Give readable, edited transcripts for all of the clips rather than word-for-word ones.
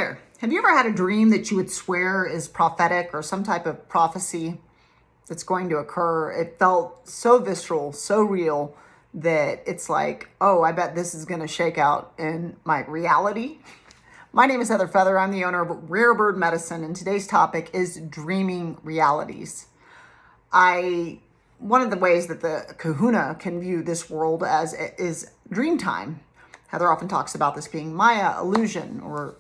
there. Have you ever had a dream that you would swear is prophetic or some type of prophecy that's going to occur? It felt so visceral, so real that it's like, oh, I bet this is going to shake out in my reality. My name is Heather Feather. I'm the owner of Rare Bird Medicine, and today's topic is dreaming realities. One of the ways that the kahuna can view this world as is dream time. Heather often talks about this being Maya, illusion, or,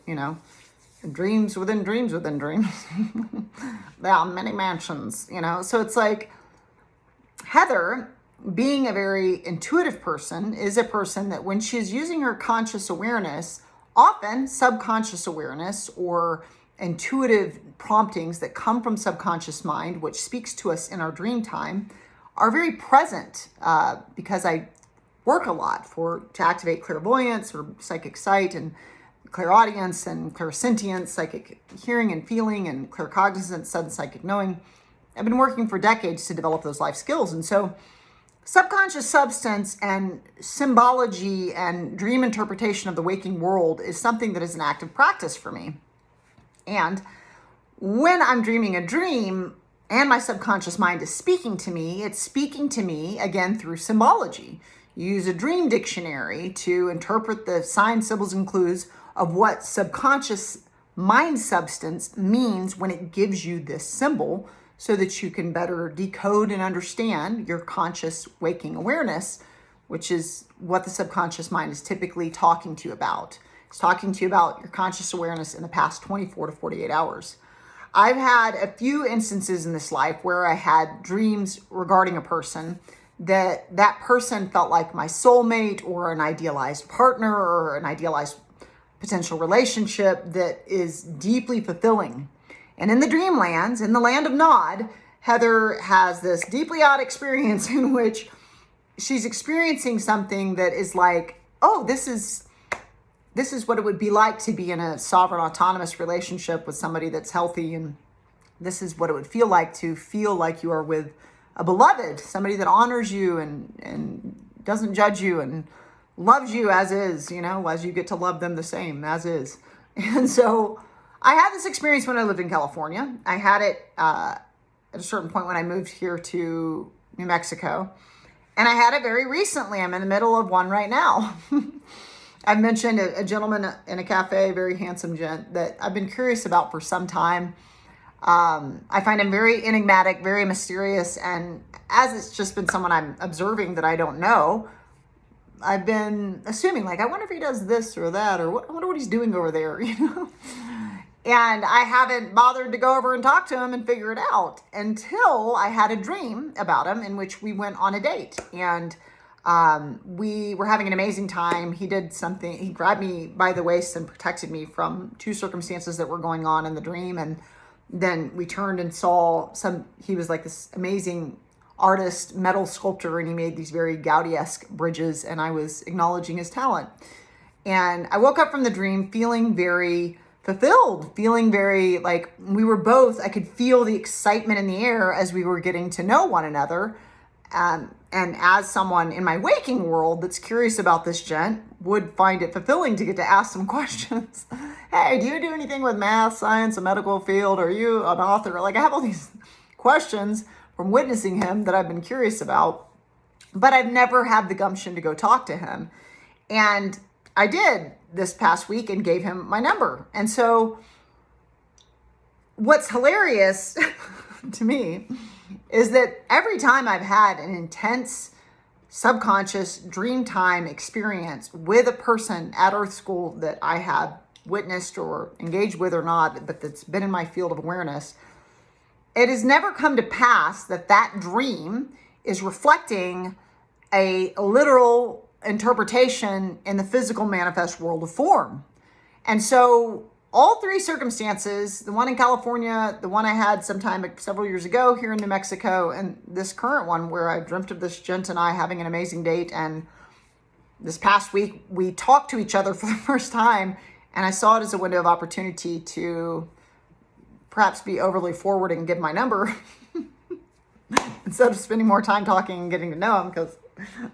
dreams within dreams within dreams. There are many mansions, So it's like Heather, being a very intuitive person, is a person that when she's using her conscious awareness, often subconscious awareness or intuitive promptings that come from subconscious mind, which speaks to us in our dream time, are very present because I work a lot to activate clairvoyance or psychic sight and clairaudience and clairsentience, psychic hearing and feeling, and claircognizance, sudden psychic knowing. I've been working for decades to develop those life skills. And so subconscious substance and symbology and dream interpretation of the waking world is something that is an active practice for me. And when I'm dreaming a dream and my subconscious mind is speaking to me, it's speaking to me again through symbology. You use a dream dictionary to interpret the signs, symbols, and clues of what subconscious mind substance means when it gives you this symbol so that you can better decode and understand your conscious waking awareness, which is what the subconscious mind is typically talking to you about. It's talking to you about your conscious awareness in the past 24 to 48 hours. I've had a few instances in this life where I had dreams regarding a person that person felt like my soulmate or an idealized partner or an idealized potential relationship that is deeply fulfilling. And in the dreamlands, in the land of Nod, Heather has this deeply odd experience in which she's experiencing something that is like, oh, this is what it would be like to be in a sovereign, autonomous relationship with somebody that's healthy. And this is what it would feel like to feel like you are with a beloved, somebody that honors you and doesn't judge you and loves you as is, as you get to love them the same as is. And so I had this experience when I lived in California. I had it at a certain point when I moved here to New Mexico. And I had it very recently. I'm in the middle of one right now. I've mentioned a gentleman in a cafe, a very handsome gent, that I've been curious about for some time. I find him very enigmatic, very mysterious. And as it's just been someone I'm observing that I don't know, I've been assuming, I wonder if he does this or that, or I wonder what he's doing over there, And I haven't bothered to go over and talk to him and figure it out until I had a dream about him in which we went on a date. And we were having an amazing time. He did something. He grabbed me by the waist and protected me from two circumstances that were going on in the dream. And then we turned and saw he was like this amazing artist, metal sculptor, and he made these very Gaudi-esque bridges, and I was acknowledging his talent. And I woke up from the dream feeling very fulfilled, feeling very like I could feel the excitement in the air as we were getting to know one another. And as someone in my waking world that's curious about this gent would find it fulfilling to get to ask some questions. Hey, do you do anything with math, science, a medical field? Are you an author? I have all these questions from witnessing him that I've been curious about, but I've never had the gumption to go talk to him. And I did this past week and gave him my number. And so what's hilarious to me is that every time I've had an intense subconscious dream time experience with a person at Earth School that I have witnessed or engaged with or not, but that's been in my field of awareness, it has never come to pass that dream is reflecting a literal interpretation in the physical manifest world of form. And so all three circumstances, the one in California, the one I had several years ago here in New Mexico, and this current one where I dreamt of this gent and I having an amazing date. And this past week, we talked to each other for the first time, and I saw it as a window of opportunity to perhaps be overly forward and give my number instead of spending more time talking and getting to know him, because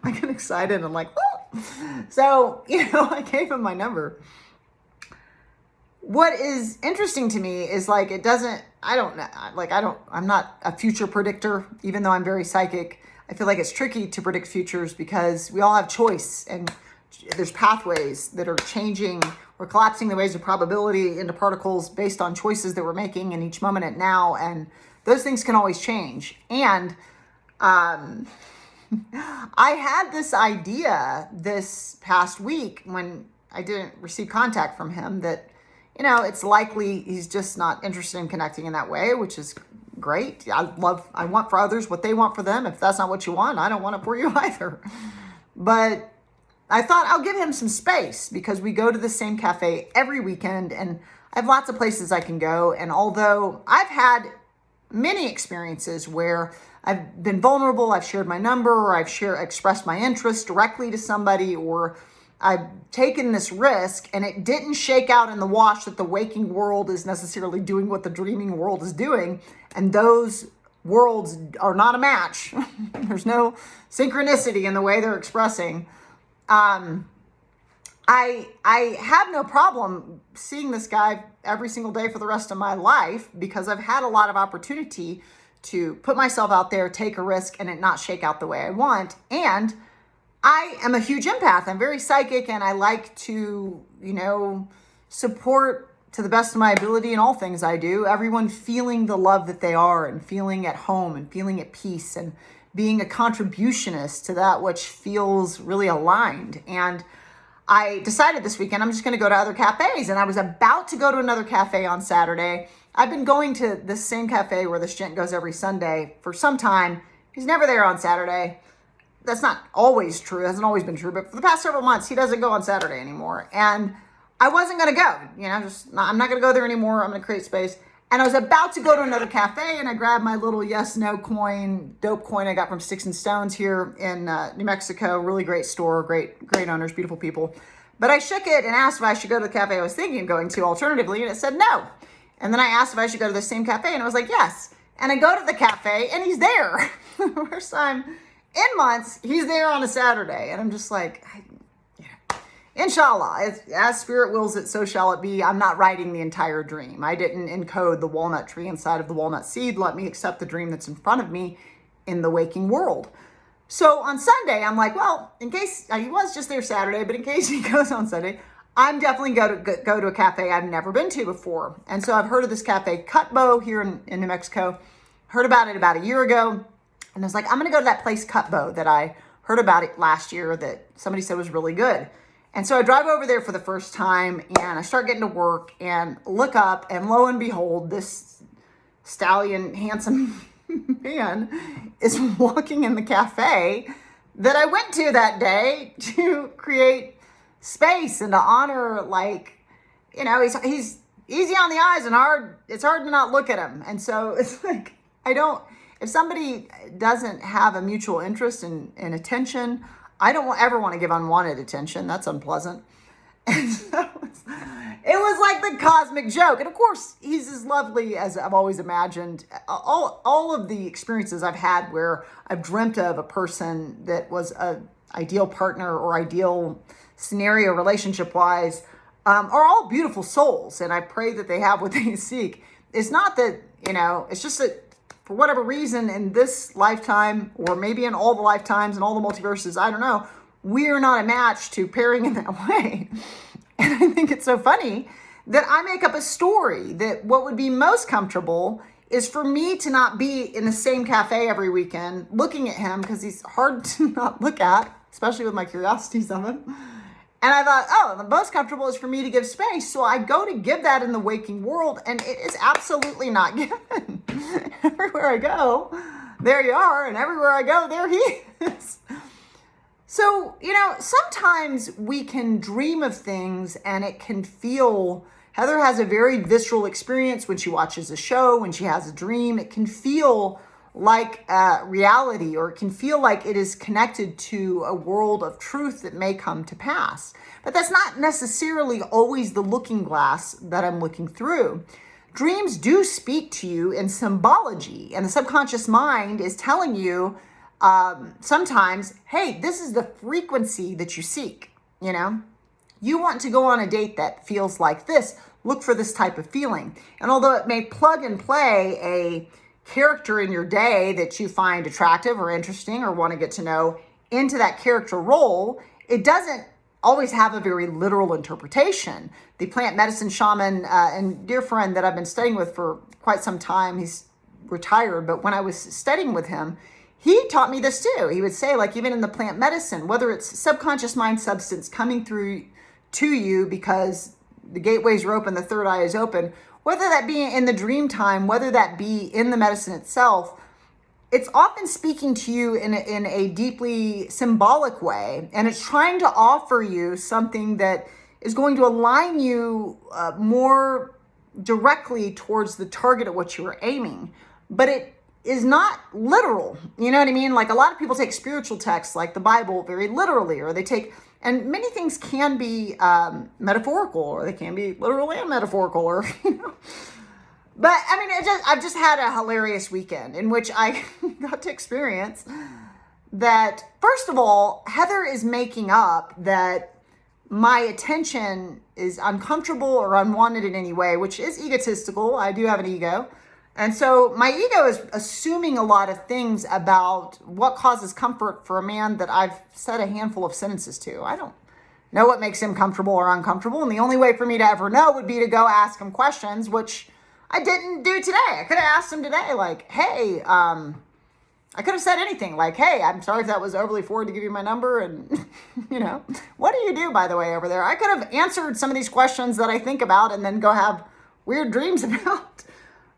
I get excited and I'm like, oh. So, I gave him my number. what is interesting to me is like, it doesn't, I don't know, like, I'm not a future predictor, even though I'm very psychic. I feel like it's tricky to predict futures because we all have choice, and there's pathways that are changing or collapsing the waves of probability into particles based on choices that we're making in each moment at now. And those things can always change. And I had this idea this past week when I didn't receive contact from him that, it's likely he's just not interested in connecting in that way, which is great. I want for others what they want for them. If that's not what you want, I don't want it for you either. But I thought I'll give him some space because we go to the same cafe every weekend and I have lots of places I can go. And although I've had many experiences where I've been vulnerable, I've shared my number, or I've expressed my interest directly to somebody, or I've taken this risk and it didn't shake out in the wash that the waking world is necessarily doing what the dreaming world is doing. And those worlds are not a match. There's no synchronicity in the way they're expressing. I have no problem seeing this guy every single day for the rest of my life because I've had a lot of opportunity to put myself out there, take a risk, and it not shake out the way I want. And I am a huge empath. I'm very psychic, and I like to, support to the best of my ability in all things I do, everyone feeling the love that they are and feeling at home and feeling at peace and being a contributionist to that which feels really aligned. And I decided this weekend I'm just going to go to other cafes, and I was about to go to another cafe on Saturday. I've been going to this same cafe where this gent goes every Sunday for some time. He's never there on Saturday. That's not always true. It hasn't always been true, but for the past several months, he doesn't go on Saturday anymore. And I wasn't going to go, I'm not going to go there anymore. I'm going to create space. And I was about to go to another cafe, and I grabbed my little 𝐬𝐮𝐬𝐿 coin, dope coin I got from Sticks and Stones here in New Mexico. Really great store, great owners, beautiful people. But I shook it and asked if I should go to the cafe I was thinking of going to alternatively, and it said no. And then I asked if I should go to the same cafe, and it was like, yes. And I go to the cafe, and he's there. The first time in months, he's there on a Saturday. And I'm just like, inshallah, as spirit wills it, so shall it be. I'm not writing the entire dream. I didn't encode the walnut tree inside of the walnut seed. Let me accept the dream that's in front of me in the waking world. So on Sunday, I'm like, well, in case, he was just there Saturday, but in case he goes on Sunday, I'm definitely go to a cafe I've never been to before. And so I've heard of this cafe, 𝐶𝐨𝐽, here in New Mexico. Heard about it about a year ago. And I was like, I'm going to go to that place, 𝐶𝐨𝐽, that I heard about it last year that somebody said was really good. And so I drive over there for the first time, and I start getting to work and look up, and lo and behold, this stallion, handsome man is walking in the cafe that I went to that day to create space and to honor, he's easy on the eyes and it's hard to not look at him. And so it's like, if somebody doesn't have a mutual interest in attention, I don't ever want to give unwanted attention. That's unpleasant. And so it was like the cosmic joke. And of course, he's as lovely as I've always imagined. All of the experiences I've had where I've dreamt of a person that was an ideal partner or ideal scenario relationship-wise are all beautiful souls. And I pray that they have what they seek. It's not that, it's just that for whatever reason in this lifetime, or maybe in all the lifetimes and all the multiverses, I don't know, we're not a match to pairing in that way. And I think it's so funny that I make up a story that what would be most comfortable is for me to not be in the same cafe every weekend looking at him, because he's hard to not look at, especially with my curiosities of him. And I thought, the most comfortable is for me to give space. So I go to give that in the waking world, and it is absolutely not given. Everywhere I go, there you are. And everywhere I go, there he is. So, sometimes we can dream of things and it can feel, Heather has a very visceral experience when she watches a show, when she has a dream. It can feel like reality, or it can feel like it is connected to a world of truth that may come to pass. But that's not necessarily always the looking glass that I'm looking through. Dreams do speak to you in symbology, and the subconscious mind is telling you sometimes, hey, this is the frequency that you seek. You want to go on a date that feels like this. look for this type of feeling. And although it may plug and play a character in your day that you find attractive or interesting or want to get to know into that character role, it doesn't always have a very literal interpretation. The plant medicine shaman and dear friend that I've been studying with for quite some time, he's retired, but when I was studying with him, he taught me this too. He would say, like, even in the plant medicine, whether it's subconscious mind substance coming through to you because the gateways are open, the third eye is open, whether that be in the dream time, whether that be in the medicine itself, it's often speaking to you in a deeply symbolic way. And it's trying to offer you something that is going to align you more directly towards the target at which you are aiming. But it is not literal. You know what I mean? Like, a lot of people take spiritual texts like the Bible very literally, or they take, and many things can be metaphorical, or they can be literal and metaphorical, or, you know. But I mean, I've just had a hilarious weekend in which I got to experience that. First of all, Heather is making up that my attention is uncomfortable or unwanted in any way, which is egotistical. I do have an ego. And so my ego is assuming a lot of things about what causes comfort for a man that I've said a handful of sentences to. I don't know what makes him comfortable or uncomfortable. And the only way for me to ever know would be to go ask him questions, which I didn't do today. I could have asked him today, like, hey, I could have said anything like, hey, I'm sorry if that was overly forward to give you my number. And, you know, what do you do, by the way, over there? I could have answered some of these questions that I think about and then go have weird dreams about.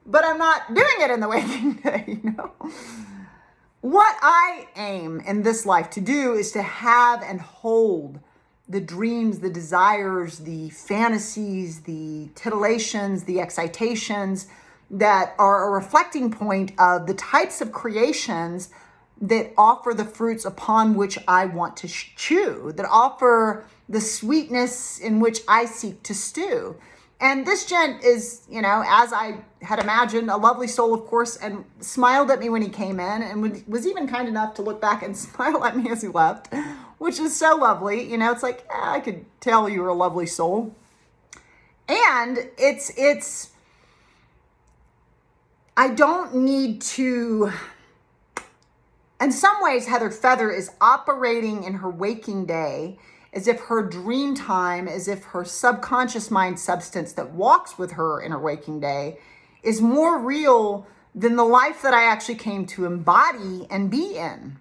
But I'm not doing it in the waking day, you know. What I aim in this life to do is to have and hold the dreams, the desires, the fantasies, the titillations, the excitations that are a reflecting point of the types of creations that offer the fruits upon which I want to chew, that offer the sweetness in which I seek to stew. And this gent is, you know, as I had imagined, a lovely soul, of course, and smiled at me when he came in, and was even kind enough to look back and smile at me as he left, which is so lovely. You know, it's like, yeah, I could tell you were a lovely soul. And it's I don't need to, in some ways, Heather Feather is operating in her waking day as if her dream time, as if her subconscious mind substance that walks with her in her waking day is more real than the life that I actually came to embody and be in.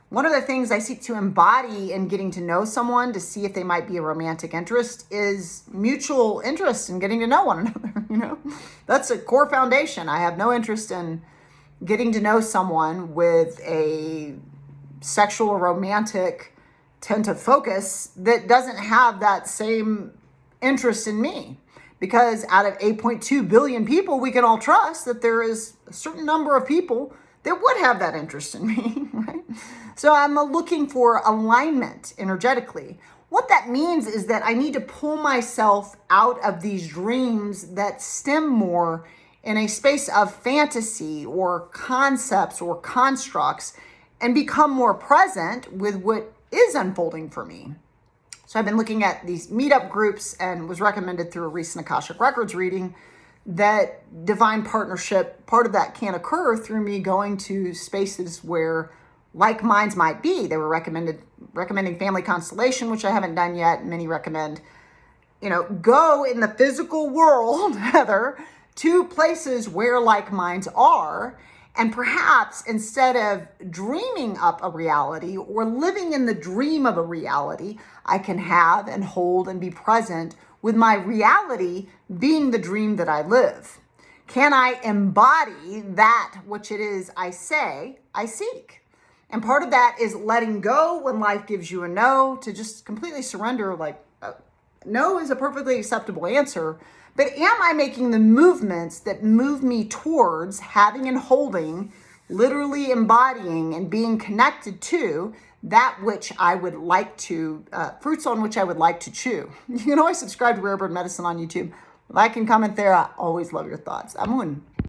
One of the things I seek to embody in getting to know someone to see if they might be a romantic interest is mutual interest in getting to know one another, you know? That's a core foundation. I have no interest in getting to know someone with a sexual or romantic tend to focus that doesn't have that same interest in me. Because out of 8.2 billion people, we can all trust that there is a certain number of people that would have that interest in me, right? So I'm looking for alignment energetically. What that means is that I need to pull myself out of these dreams that stem more in a space of fantasy or concepts or constructs and become more present with what is unfolding for me. So I've been looking at these meetup groups and was recommended through a recent Akashic Records reading that divine partnership, part of that can occur through me going to spaces where like minds might be. They were recommending family constellation, which I haven't done yet. Many recommend, you know, go in the physical world, Heather, to places where like minds are. And perhaps instead of dreaming up a reality or living in the dream of a reality, I can have and hold and be present with my reality being the dream that I live. Can I embody that which it is I say I seek? And part of that is letting go when life gives you a no, to just completely surrender, like, no is a perfectly acceptable answer. But am I making the movements that move me towards having and holding, literally embodying and being connected to that which I would like to, fruits on which I would like to chew? You can always subscribe to Rare Bird Medicine on YouTube. Like and comment there. I always love your thoughts. Amun.